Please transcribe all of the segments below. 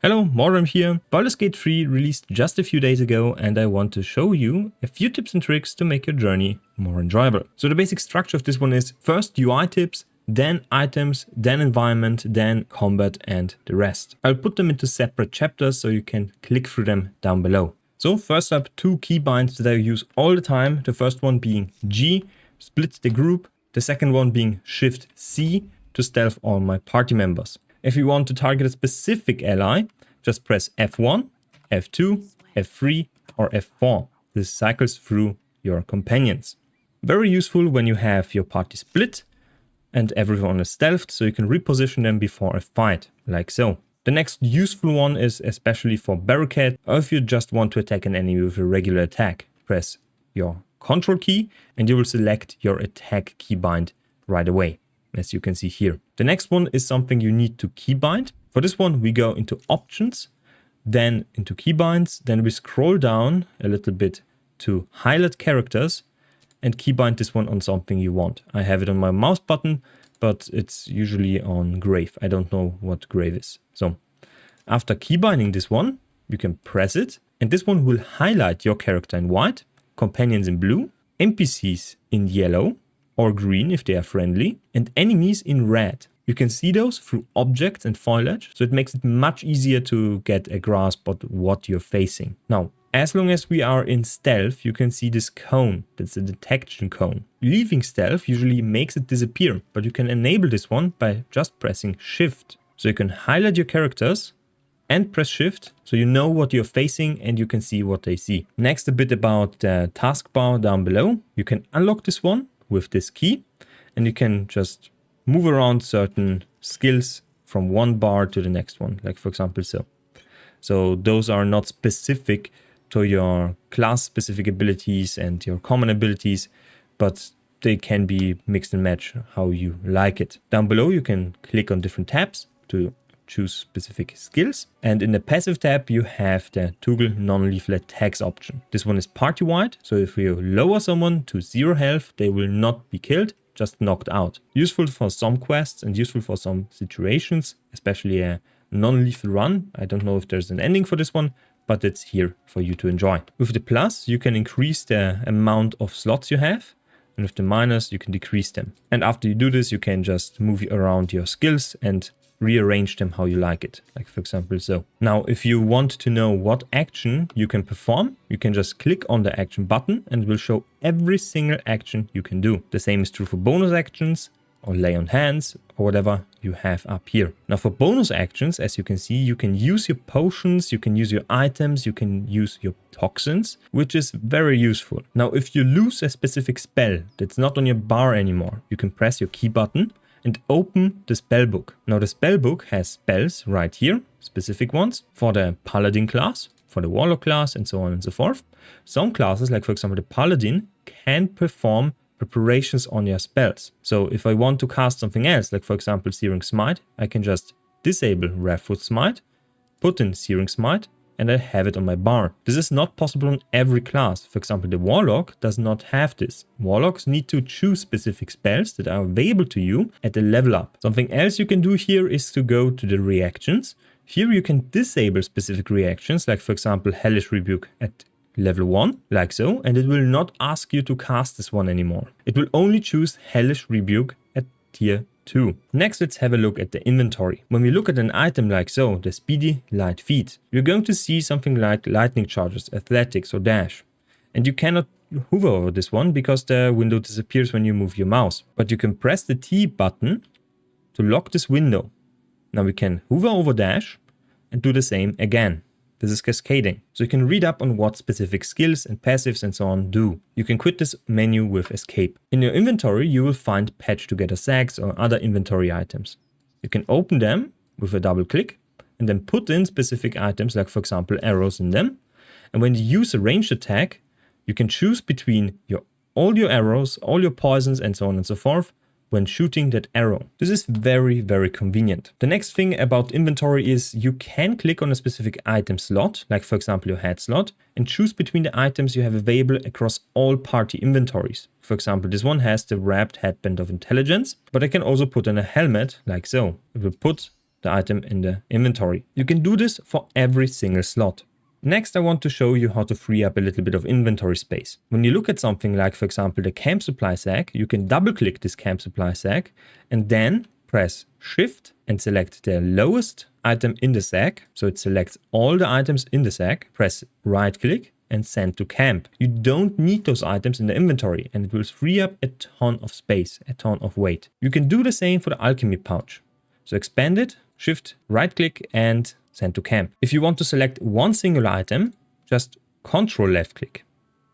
Hello, Moram here. Baldur's Gate 3 released just a few days ago and I want to show you a few tips and tricks to make your journey more enjoyable. So the basic structure of this one is first UI tips, then items, then environment, then combat and the rest. I'll put them into separate chapters so you can click through them down below. So first up, two keybinds that I use all the time. The first one being G, split the group. The second one being Shift C to stealth all my party members. If you want to target a specific ally, just press F1, F2, F3 or F4. This cycles through your companions. Very useful when you have your party split and everyone is stealthed, so you can reposition them before a fight, like so. The next useful one is especially for barricade, or if you just want to attack an enemy with a regular attack. Press your Control key and you will select your attack keybind right away, as you can see here. The next one is something you need to keybind. For this one, we go into options, then into keybinds, then we scroll down a little bit to highlight characters and keybind this one on something you want. I have it on my mouse button, but it's usually on grave. I don't know what grave is. So after keybinding this one, you can press it and this one will highlight your character in white, companions in blue, NPCs in yellow or green if they are friendly, and enemies in red. You can see those through objects and foliage, so it makes it much easier to get a grasp of what you're facing. Now, as long as we are in stealth, you can see this cone. That's a detection cone. Leaving stealth usually makes it disappear, but you can enable this one by just pressing Shift. So you can highlight your characters and press Shift, so you know what you're facing and you can see what they see. Next, a bit about the taskbar down below. You can unlock this one with this key and you can just move around certain skills from one bar to the next one, like for example so. So those are not specific to your class specific abilities and your common abilities, but they can be mixed and match how you like it. Down below you can click on different tabs to choose specific skills, and in the passive tab you have the toggle non-lethal attacks option. This one is party wide, so if you lower someone to 0 health, they will not be killed, just knocked out. Useful for some quests and useful for some situations, especially a non-lethal run. I don't know if there's an ending for this one, but it's here for you to enjoy. With the plus, you can increase the amount of slots you have, and with the minus, you can decrease them. And after you do this, you can just move around your skills and rearrange them how you like it, like for example so. Now, if you want to know what action you can perform, you can just click on the action button and it will show every single action you can do. The same is true for bonus actions or lay on hands or whatever you have up here. Now for bonus actions, as you can see, you can use your potions, you can use your items, you can use your toxins, which is very useful. Now if you lose a specific spell that's not on your bar anymore, you can press your key button and open the spellbook. Now the spellbook has spells right here, specific ones for the paladin class, for the warlock class and so on and so forth. Some classes, like for example the paladin, can perform preparations on your spells. So if I want to cast something else, like for example Searing Smite, I can just disable Wrathful Smite, put in Searing Smite, and I have it on my bar. This is not possible on every class. For example, the Warlock does not have this. Warlocks need to choose specific spells that are available to you at the level up. Something else you can do here is to go to the reactions. Here you can disable specific reactions, like for example Hellish Rebuke at level 1, like so, and it will not ask you to cast this one anymore. It will only choose Hellish Rebuke at tier 2. Next, let's have a look at the inventory. When we look at an item like so, the Speedy Light Feet, you're going to see something like lightning charges, athletics or dash. And you cannot hover over this one because the window disappears when you move your mouse. But you can press the T button to lock this window. Now we can hover over dash and do the same again. This is cascading, so you can read up on what specific skills and passives and so on do. You can quit this menu with escape. In your inventory, you will find patch together sacks or other inventory items. You can open them with a double click and then put in specific items, like for example arrows in them. And when you use a ranged attack, you can choose between all your arrows, all your poisons and so on and so forth when shooting that arrow. This is very, very convenient. The next thing about inventory is you can click on a specific item slot, like for example your head slot, and choose between the items you have available across all party inventories. For example, this one has the wrapped headband of intelligence, but I can also put in a helmet like so. It will put the item in the inventory. You can do this for every single slot. Next, I want to show you how to free up a little bit of inventory space. When you look at something like, for example, the camp supply sack, you can double click this camp supply sack and then press Shift and select the lowest item in the sack. So it selects all the items in the sack. Press right click and send to camp. You don't need those items in the inventory and it will free up a ton of space, a ton of weight. You can do the same for the alchemy pouch. So expand it, Shift, right click and send to camp. If you want to select one singular item, just Control left click.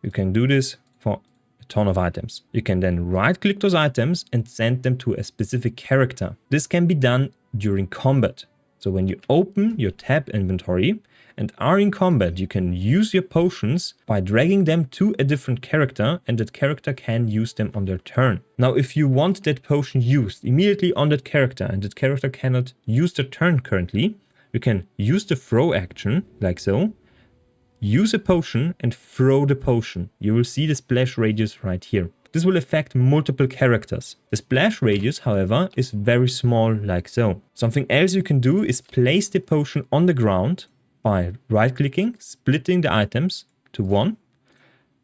You can do this for a ton of items. You can then right click those items and send them to a specific character. This can be done during combat. So when you open your tab inventory and are in combat, you can use your potions by dragging them to a different character and that character can use them on their turn. Now, if you want that potion used immediately on that character and that character cannot use their turn currently, you can use the throw action like so, use a potion and throw the potion. You will see the splash radius right here. This will affect multiple characters. The splash radius, however, is very small like so. Something else you can do is place the potion on the ground by right-clicking, splitting the items to one.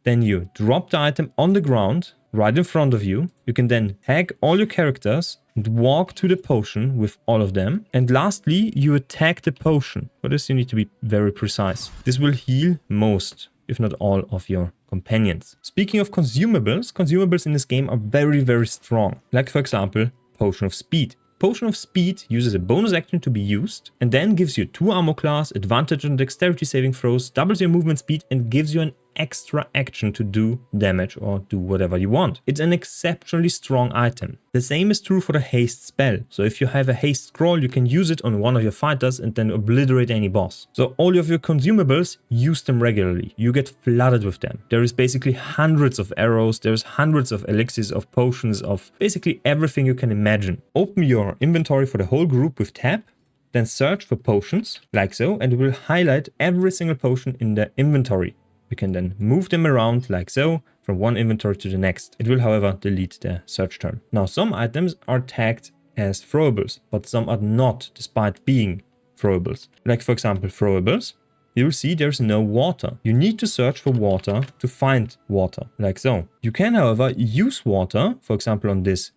Then you drop the item on the ground right in front of you. You can then tag all your characters and walk to the potion with all of them. And lastly, you attack the potion. For this, you need to be very precise. This will heal most, if not all, of your companions. Speaking of consumables, consumables in this game are very, very strong. Like, for example, Potion of Speed. Potion of Speed uses a bonus action to be used and then gives you 2 armor class, advantage on dexterity saving throws, doubles your movement speed and gives you an extra action to do damage or do whatever you want. It's an exceptionally strong item. The same is true for the haste spell. So if you have a haste scroll, you can use it on one of your fighters and then obliterate any boss. So all of your consumables, use them regularly. You get flooded with them. There is basically hundreds of arrows, there's hundreds of elixirs, of potions, of basically everything you can imagine. Open your inventory for the whole group with tab, then search for potions like so, and it will highlight every single potion in the inventory. You can then move them around like so from one inventory to the next. It will, however, delete the search term. Now, some items are tagged as throwables, but some are not, despite being throwables. Like, for example, throwables. You will see there's no water. You need to search for water to find water, like so. You can, however, use water, for example, on this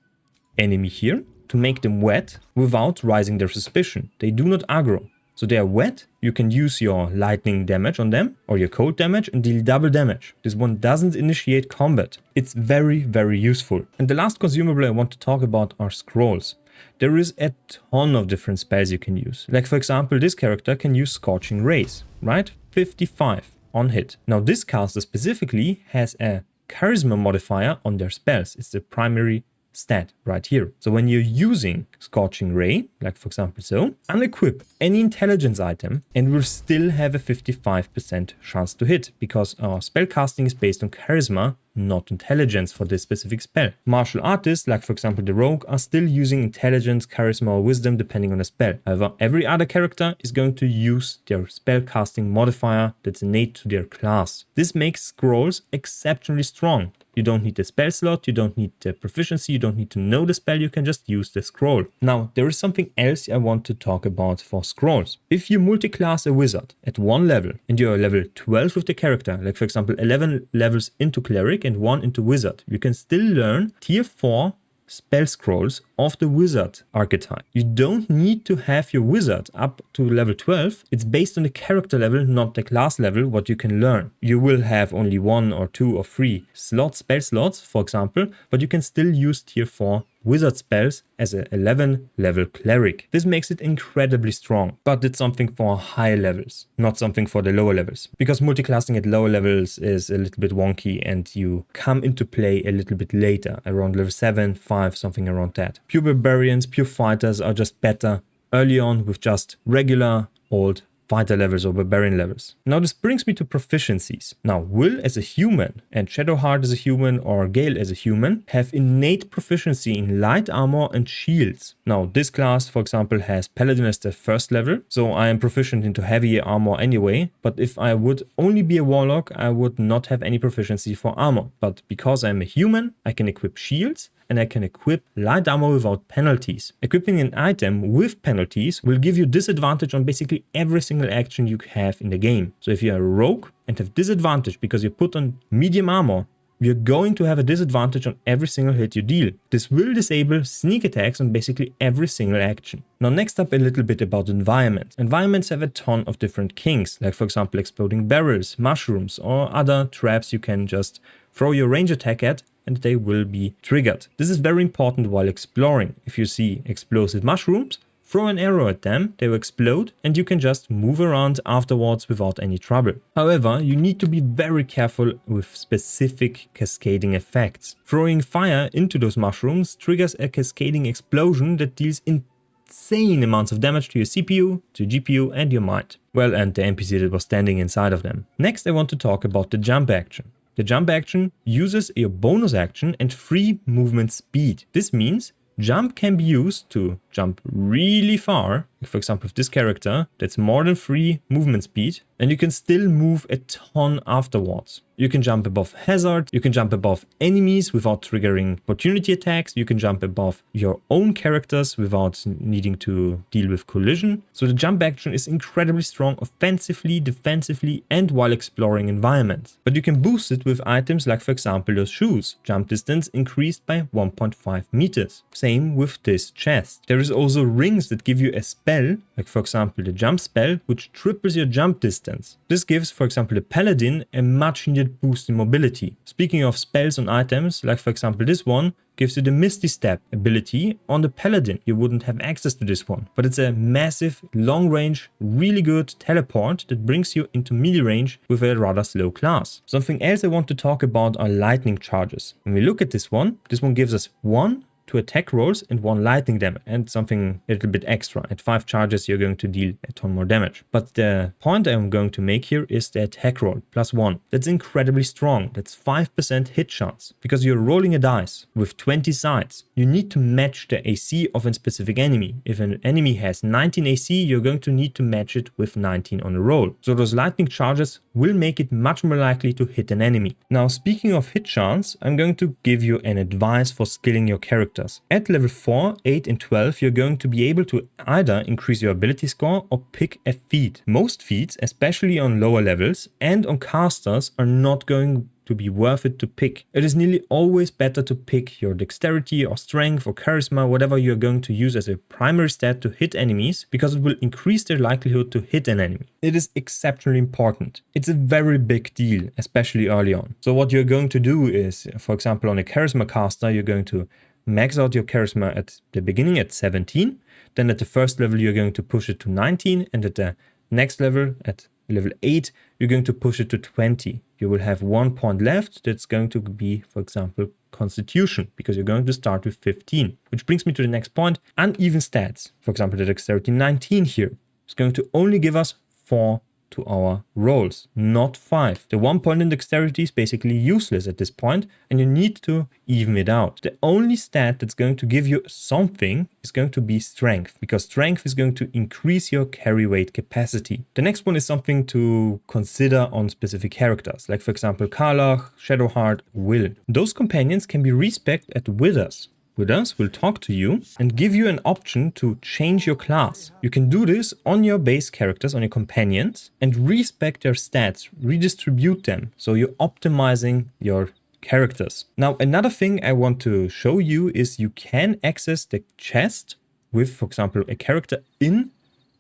enemy here, to make them wet without raising their suspicion. They do not aggro. So they are wet, you can use your lightning damage on them or your cold damage and deal double damage. This one doesn't initiate combat. It's very, very useful. And the last consumable I want to talk about are scrolls. There is a ton of different spells you can use. Like, for example, this character can use Scorching Rays, right? 55 on hit. Now this caster specifically has a charisma modifier on their spells. It's the primary stat right here. So when you're using Scorching Ray, like for example so, unequip any intelligence item and we'll still have a 55% chance to hit because our spell casting is based on charisma, not intelligence for this specific spell. Martial artists, like for example the rogue, are still using intelligence, charisma or wisdom depending on the spell. However, every other character is going to use their spell casting modifier that's innate to their class. This makes scrolls exceptionally strong. You don't need the spell slot, you don't need the proficiency, you don't need to know the spell, you can just use the scroll. Now, there is something else I want to talk about for scrolls. If you multiclass a wizard at one level and you're level 12 with the character, like for example 11 levels into cleric and 1 into wizard, you can still learn tier 4 spell scrolls of the wizard archetype. You don't need to have your wizard up to level 12. It's based on the character level, not the class level, what you can learn. You will have only 1 or 2 or 3 spell slots, for example, but you can still use tier 4 wizard spells as an 11 level cleric. This makes it incredibly strong, but it's something for higher levels, not something for the lower levels, because multiclassing at lower levels is a little bit wonky and you come into play a little bit later, around level 7, 5, something around that. Pure barbarians, pure fighters are just better early on with just regular old fighter levels or barbarian levels. Now this brings me to proficiencies. Now Will as a human and Shadowheart as a human or Gale as a human have innate proficiency in light armor and shields. Now this class, for example, has Paladin as the first level, so I am proficient into heavy armor anyway, but if I would only be a warlock, I would not have any proficiency for armor. But because I'm a human, I can equip shields and I can equip light armor without penalties. Equipping an item with penalties will give you disadvantage on basically every single action you have in the game. So if you're a rogue and have disadvantage because you put on medium armor, you're going to have a disadvantage on every single hit you deal. This will disable sneak attacks on basically every single action. Now next up a little bit about environments. Environments have a ton of different kinks, like for example exploding barrels, mushrooms, or other traps you can just throw your range attack at and they will be triggered. This is very important while exploring. If you see explosive mushrooms, throw an arrow at them, they will explode, and you can just move around afterwards without any trouble. However, you need to be very careful with specific cascading effects. Throwing fire into those mushrooms triggers a cascading explosion that deals insane amounts of damage to your CPU, to GPU, and your mind. Well, and the NPC that was standing inside of them. Next, I want to talk about the jump action. The jump action uses your bonus action and free movement speed. This means jump can be used to jump really far, for example with this character, that's more than 3 movement speed, and you can still move a ton afterwards. You can jump above hazard, you can jump above enemies without triggering opportunity attacks, you can jump above your own characters without needing to deal with collision. So the jump action is incredibly strong offensively, defensively, and while exploring environments. But you can boost it with items like for example those shoes. Jump distance increased by 1.5 meters. Same with this chest. There is also rings that give you a spell, like for example the jump spell, which triples your jump distance. This gives for example the paladin a much needed boost in mobility. Speaking of spells on items, like for example this one, gives you the Misty Step ability on the paladin. You wouldn't have access to this one, but it's a massive, long range, really good teleport that brings you into melee range with a rather slow class. Something else I want to talk about are lightning charges. When we look at this one gives us 1 to attack rolls and 1 lightning damage and something a little bit extra. At 5 charges you're going to deal a ton more damage. But the point I'm going to make here is the attack roll +1. That's incredibly strong. That's 5% hit chance because you're rolling a dice with 20 sides. You need to match the AC of a specific enemy. If an enemy has 19 AC, you're going to need to match it with 19 on a roll. So those lightning charges will make it much more likely to hit an enemy. Now speaking of hit chance, I'm going to give you an advice for skilling your character. At level 4, 8 and 12 you're going to be able to either increase your ability score or pick a feat. Most feats, especially on lower levels and on casters, are not going to be worth it to pick. It is nearly always better to pick your dexterity or strength or charisma, whatever you're going to use as a primary stat to hit enemies, because it will increase their likelihood to hit an enemy. It is exceptionally important. It's a very big deal, especially early on. So what you're going to do is, for example on a charisma caster, you're going to max out your charisma at the beginning at 17, then at the first level you're going to push it to 19, and at the next level, at level 8, you're going to push it to 20. You will have 1 point left that's going to be, for example, Constitution, because you're going to start with 15. Which brings me to the next point, uneven stats. For example, the Dexterity 19 here is going to only give us 4 to our rolls, not 5. The 1 point in dexterity is basically useless at this point, and you need to even it out. The only stat that's going to give you something is going to be strength, because strength is going to increase your carry weight capacity. The next one is something to consider on specific characters, like for example Karlach, Shadowheart, Will. Those companions can be respec'd at Withers. Withers will talk to you and give you an option to change your class. You can do this on your base characters, on your companions, and respec their stats, redistribute them, so you're optimizing your characters. Now another thing I want to show you is you can access the chest with, for example, a character in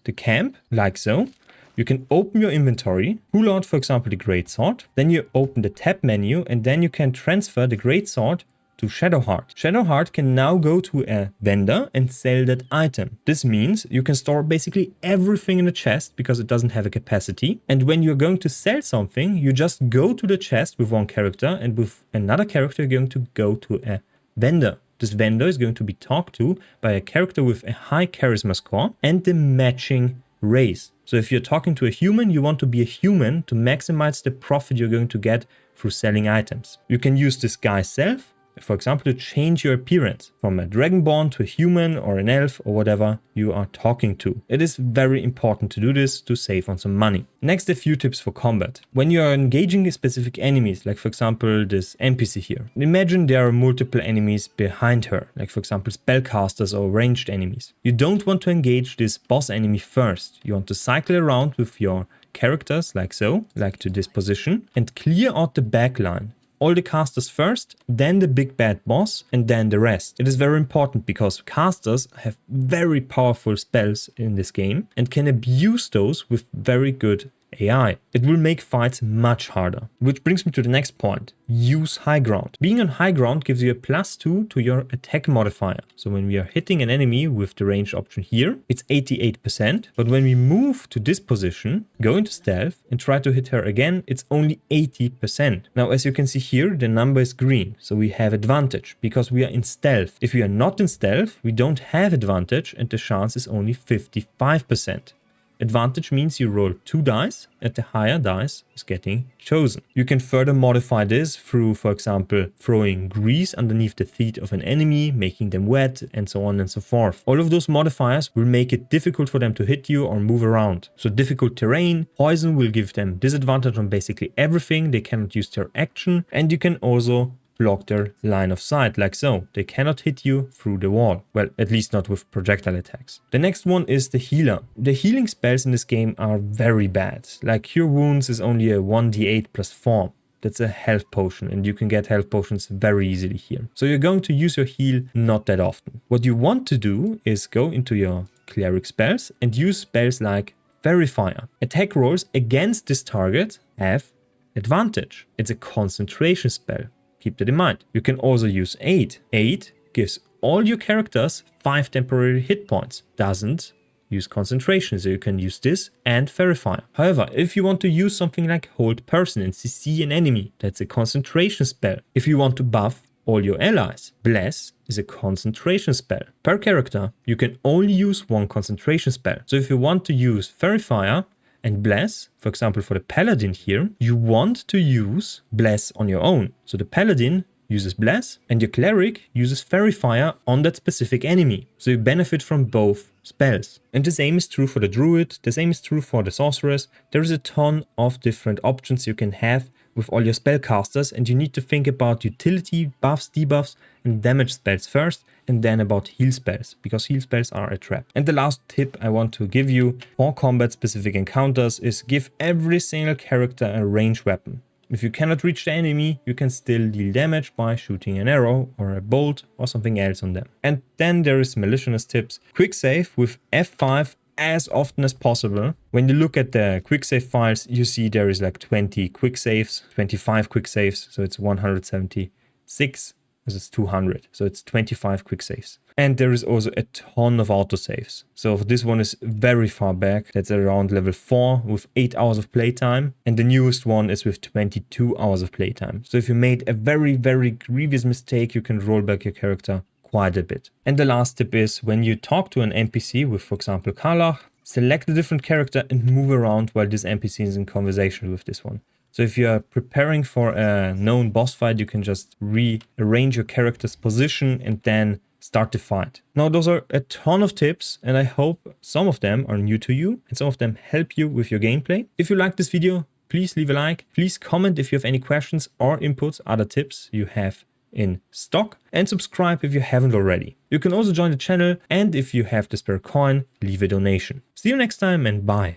the camp, like so. You can open your inventory, pull out, for example, the greatsword, then you open the tab menu, and then you can transfer the greatsword to Shadowheart. Shadowheart can now go to a vendor and sell that item. This means you can store basically everything in the chest because it doesn't have a capacity. And when you're going to sell something, you just go to the chest with one character, and with another character, you're going to go to a vendor. This vendor is going to be talked to by a character with a high charisma score and the matching race. So if you're talking to a human, you want to be a human to maximize the profit you're going to get through selling items. You can use this guy's self For example, to change your appearance from a dragonborn to a human or an elf or whatever you are talking to. It is very important to do this to save on some money. Next, a few tips for combat. When you are engaging specific enemies, like for example this NPC here, imagine there are multiple enemies behind her, like for example spellcasters or ranged enemies. You don't want to engage this boss enemy first. You want to cycle around with your characters like so, like to this position, and clear out the back line. All the casters first, then the big bad boss, and then the rest. It is very important because casters have very powerful spells in this game and can abuse those with very good AI. It will make fights much harder. Which brings me to the next point. Use high ground. Being on high ground gives you a +2 to your attack modifier. So when we are hitting an enemy with the range option here, it's 88%. But when we move to this position, go into stealth and try to hit her again, it's only 80%. Now, as you can see here, the number is green. So we have advantage because we are in stealth. If we are not in stealth, we don't have advantage and the chance is only 55%. Advantage means you roll 2 dice and the higher dice is getting chosen. You can further modify this through, for example, throwing grease underneath the feet of an enemy, making them wet, and so on and so forth. All of those modifiers will make it difficult for them to hit you or move around. So difficult terrain, poison will give them disadvantage on basically everything. They cannot use their action, and you can also block their line of sight, like so. They cannot hit you through the wall. Well, at least not with projectile attacks. The next one is the healer. The healing spells in this game are very bad. Like Cure Wounds is only a 1d8 plus 4. That's a health potion, and you can get health potions very easily here. So you're going to use your heal not that often. What you want to do is go into your cleric spells and use spells like Verifier. Attack rolls against this target have advantage. It's a concentration spell. Keep that in mind. You can also use Aid. Aid gives all your characters 5 temporary hit points. Doesn't use concentration, so you can use this and Verifier. However, if you want to use something like Hold Person and CC an enemy, that's a concentration spell. If you want to buff all your allies, Bless is a concentration spell. Per character, you can only use 1 concentration spell. So if you want to use Verifier and Bless, for example for the Paladin here, you want to use Bless on your own. So the Paladin uses Bless and your Cleric uses Verifier on that specific enemy. So you benefit from both spells. And the same is true for the Druid, the same is true for the Sorceress. There is a ton of different options you can have with all your spellcasters, and you need to think about utility, buffs, debuffs, and damage spells first, and then about heal spells, because heal spells are a trap. And the last tip I want to give you for combat specific encounters is give every single character a ranged weapon. If you cannot reach the enemy, you can still deal damage by shooting an arrow or a bolt or something else on them. And then there is malicious tips. Quick save with F5 as often as possible. When you look at the quick save files, you see there is like 20 quick saves, 25 quick saves, so it's 176, this is 200, so it's 25 quick saves. And there is also a ton of autosaves. So this one is very far back, that's around level 4 with 8 hours of playtime, and the newest one is with 22 hours of playtime. So if you made a very grievous mistake, you can roll back your character quite a bit. And the last tip is when you talk to an NPC with, for example, Karlach, select a different character and move around while this NPC is in conversation with this one. So if you are preparing for a known boss fight, you can just rearrange your character's position and then start the fight. Now, those are a ton of tips, and I hope some of them are new to you and some of them help you with your gameplay. If you like this video, please leave a like. Please comment if you have any questions or inputs, other tips you have in stock, and subscribe if you haven't already. You can also join the channel, and if you have the spare coin, leave a donation. See you next time, and bye.